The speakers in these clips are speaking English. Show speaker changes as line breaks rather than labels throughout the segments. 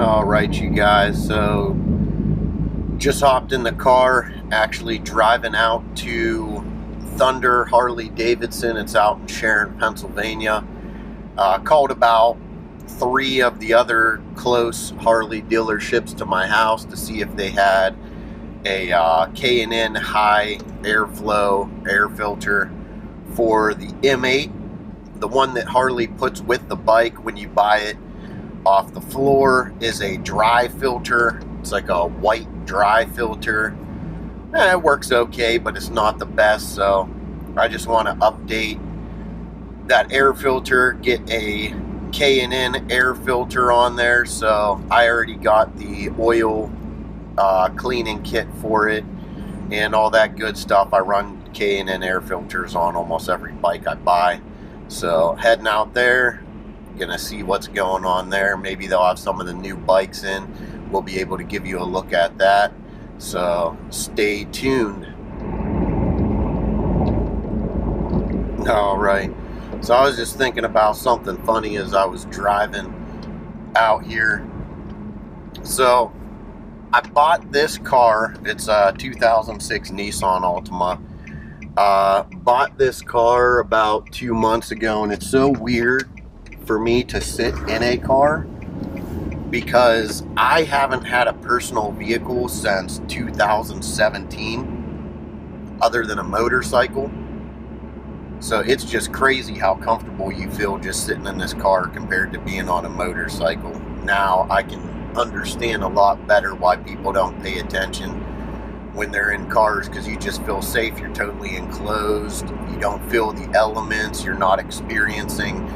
All right, you guys, so just hopped in the car, actually driving out to Thunder Harley Davidson. It's out in Sharon, Pennsylvania. Called about 3 of the other close Harley dealerships to my house to see if they had a K&N high airflow air filter for the M8, the one that Harley puts with the bike when you buy it off the floor. Is a dry filter. It's like a white dry filter. It works okay, but it's not the best, so I just want to update that air filter, get a K&N air filter on there. So I already got the oil cleaning kit for it and all that good stuff. I run K&N air filters on almost every bike I buy. So heading out there, gonna see what's going on there. Maybe they'll have some of the new bikes in. We'll be able to give you a look at that. So stay tuned. All right. So I was just thinking about something funny as I was driving out here. So I bought this car. It's a 2006 Nissan Altima. Bought this car about 2 months ago, and it's so weird for me to sit in a car because I haven't had a personal vehicle since 2017 other than a motorcycle. So it's just crazy how comfortable you feel just sitting in this car compared to being on a motorcycle. Now I can understand a lot better why people don't pay attention when they're in cars, because you just feel safe. You're totally enclosed. You don't feel the elements. You're not experiencing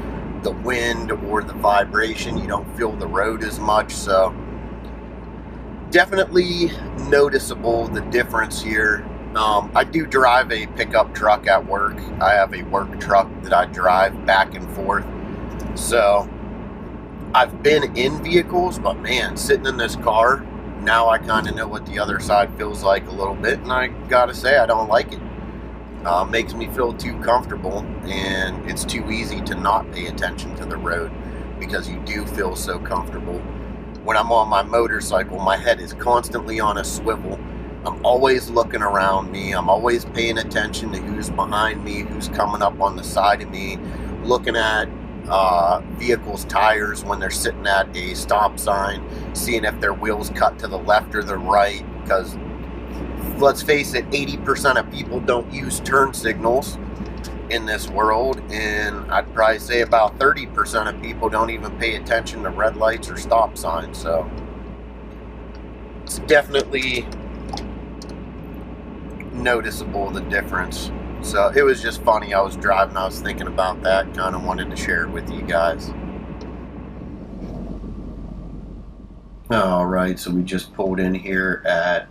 the wind or the vibration. You don't feel the road as much. So definitely noticeable the difference here. I do drive a pickup truck at work. I have a work truck that I drive back and forth. So I've been in vehicles, but man, sitting in this car, now I kind of know what the other side feels like a little bit, and I gotta say I don't like it. Makes me feel too comfortable, and it's too easy to not pay attention to the road because you do feel so comfortable. When I'm on my motorcycle, my head is constantly on a swivel. I'm always looking around me. I'm always paying attention to who's behind me, who's coming up on the side of me, looking at vehicles' tires when they're sitting at a stop sign, seeing if their wheels cut to the left or the right, because let's face it, 80% of people don't use turn signals in this world, and I'd probably say about 30% of people don't even pay attention to red lights or stop signs. So it's definitely noticeable, the difference. So it was just funny. I was driving, I was thinking about that, kind of wanted to share it with you guys. All right, so we just pulled in here at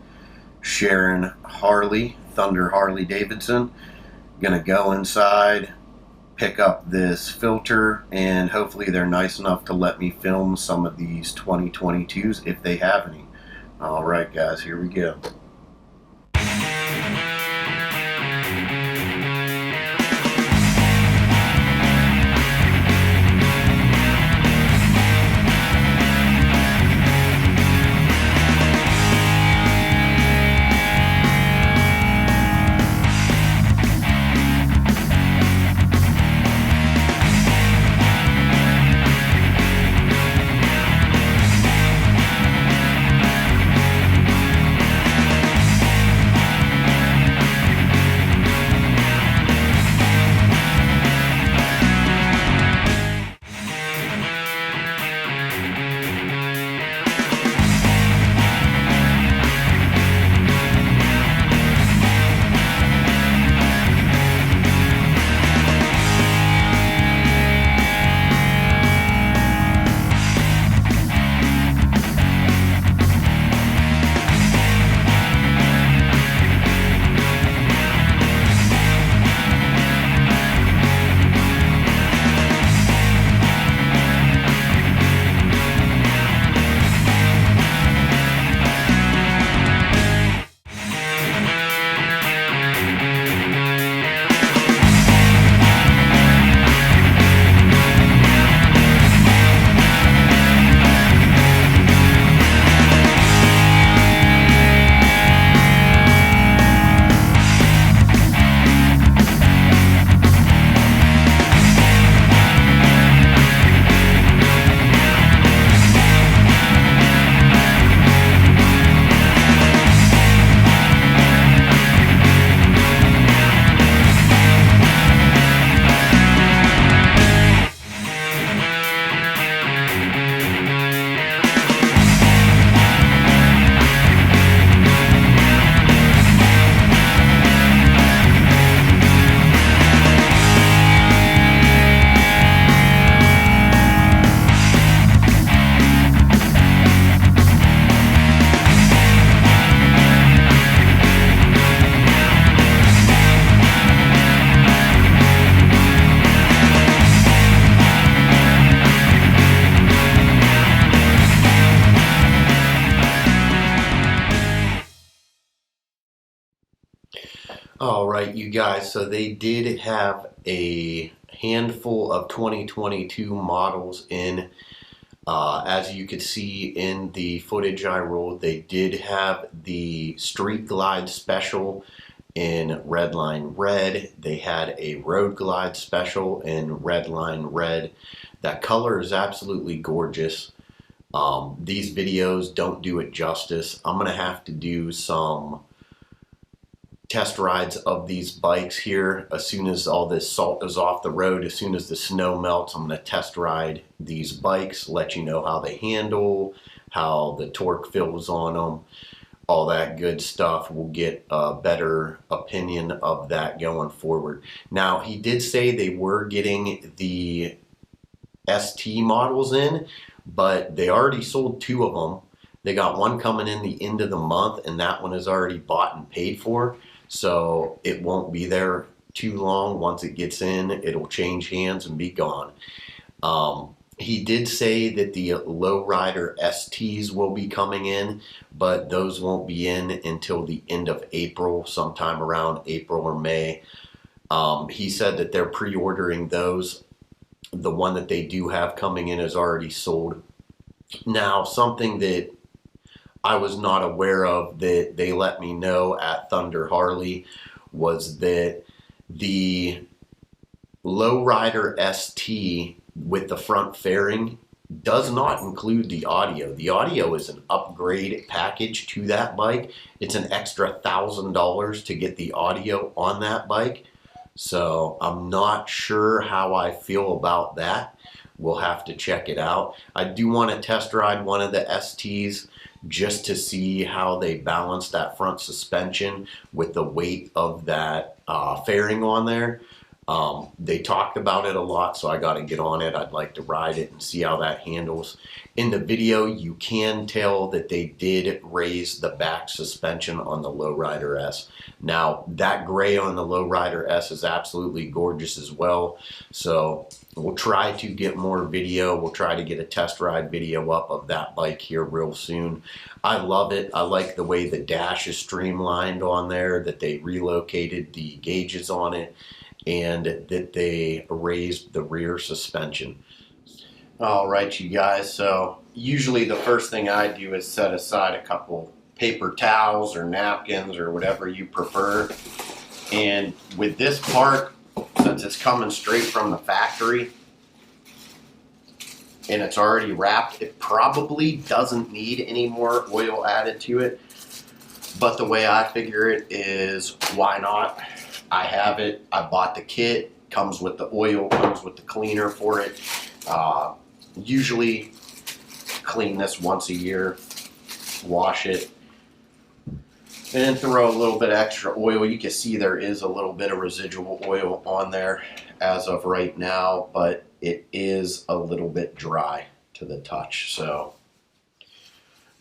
Sharon Harley, Thunder Harley Davidson. Gonna go inside, pick up this filter, and hopefully they're nice enough to let me film some of these 2022s if they have any. All right, guys, here we go. All right, you guys, so they did have a handful of 2022 models in. As you could see in the footage I rolled, they did have the Street Glide Special in Redline Red. They had a Road Glide Special in Redline Red. That color is absolutely gorgeous. These videos don't do it justice. I'm going to have to do some test rides of these bikes here as soon as all this salt is off the road. As soon as the snow melts, I'm going to test ride these bikes, let you know how they handle, how the torque feels on them, all that good stuff. We'll get a better opinion of that going forward. Now, he did say they were getting the ST models in, but they already sold 2 of them. They got one coming in the end of the month, and that one is already bought and paid for. So it won't be there too long. Once it gets in, it'll change hands and be gone. He did say that the Lowrider STs will be coming in, but those won't be in until the end of April, sometime around April or May. He said that they're pre-ordering those. The one that they do have coming in is already sold. Now, something that I was not aware of that they let me know at Thunder Harley was that the Lowrider ST with the front fairing does not include the audio. The audio is an upgrade package to that bike. It's an extra $1,000 to get the audio on that bike. So I'm not sure how I feel about that. We'll have to check it out. I do want to test ride one of the STs just to see how they balance that front suspension with the weight of that fairing on there. They talked about it a lot, so I got to get on it. I'd like to ride it and see how that handles. In the video, you can tell that they did raise the back suspension on the Lowrider S. Now, that gray on the Lowrider S is absolutely gorgeous as well. So we'll try to get more video. We'll try to get a test ride video up of that bike here real soon. I love it. I like the way the dash is streamlined on there, that they relocated the gauges on it, and that they raised the rear suspension. All right, you guys, so usually the first thing I do is set aside a couple paper towels or napkins or whatever you prefer. And with this part, since it's coming straight from the factory and it's already wrapped, it probably doesn't need any more oil added to it. But the way I figure it is, why not? I have it. I bought the kit. Comes with the oil. Comes with the cleaner for it. Usually clean this once a year. Wash it. And then throw a little bit of extra oil. You can see there is a little bit of residual oil on there as of right now, but it is a little bit dry to the touch. So,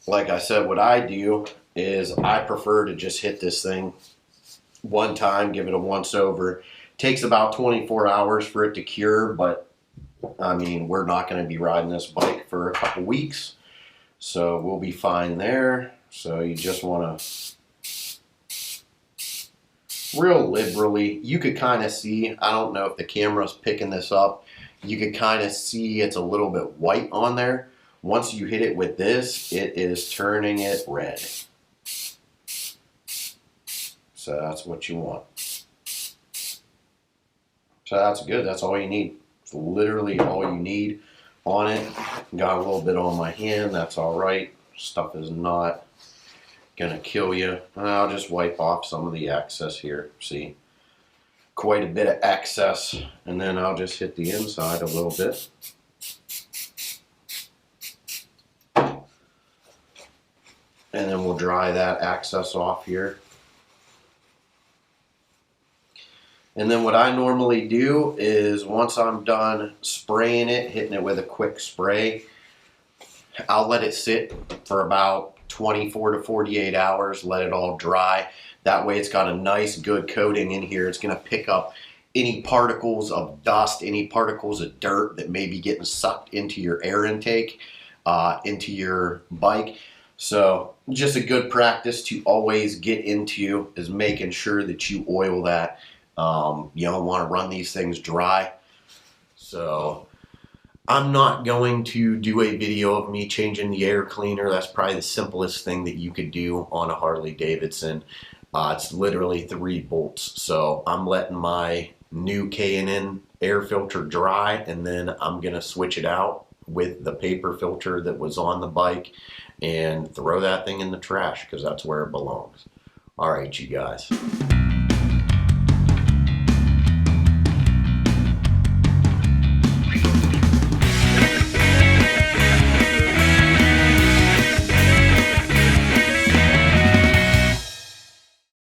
like I said, what I do is I prefer to just hit this thing one time, give it a once over. Takes about 24 hours for it to cure, but I mean, we're not going to be riding this bike for a couple weeks, so we'll be fine there. So you just want to real liberally, you could kind of see, I don't know if the camera's picking this up, you could kind of see it's a little bit white on there. Once you hit it with this, it is turning it red. So that's what you want. So that's good. That's all you need. It's literally all you need on it. Got a little bit on my hand. That's all right. Stuff is not gonna kill you. I'll just wipe off some of the excess here. See, quite a bit of excess. And then I'll just hit the inside a little bit. And then we'll dry that excess off here. And then what I normally do is once I'm done spraying it, hitting it with a quick spray, I'll let it sit for about 24 to 48 hours, let it all dry. That way it's got a nice good coating in here. It's gonna pick up any particles of dust, any particles of dirt that may be getting sucked into your air intake, into your bike. So just a good practice to always get into is making sure that you oil that. You don't want to run these things dry. So I'm not going to do a video of me changing the air cleaner. That's probably the simplest thing that you could do on a Harley Davidson. It's literally 3 bolts. So I'm letting my new K&N air filter dry, and then I'm going to switch it out with the paper filter that was on the bike and throw that thing in the trash because that's where it belongs. All right, you guys.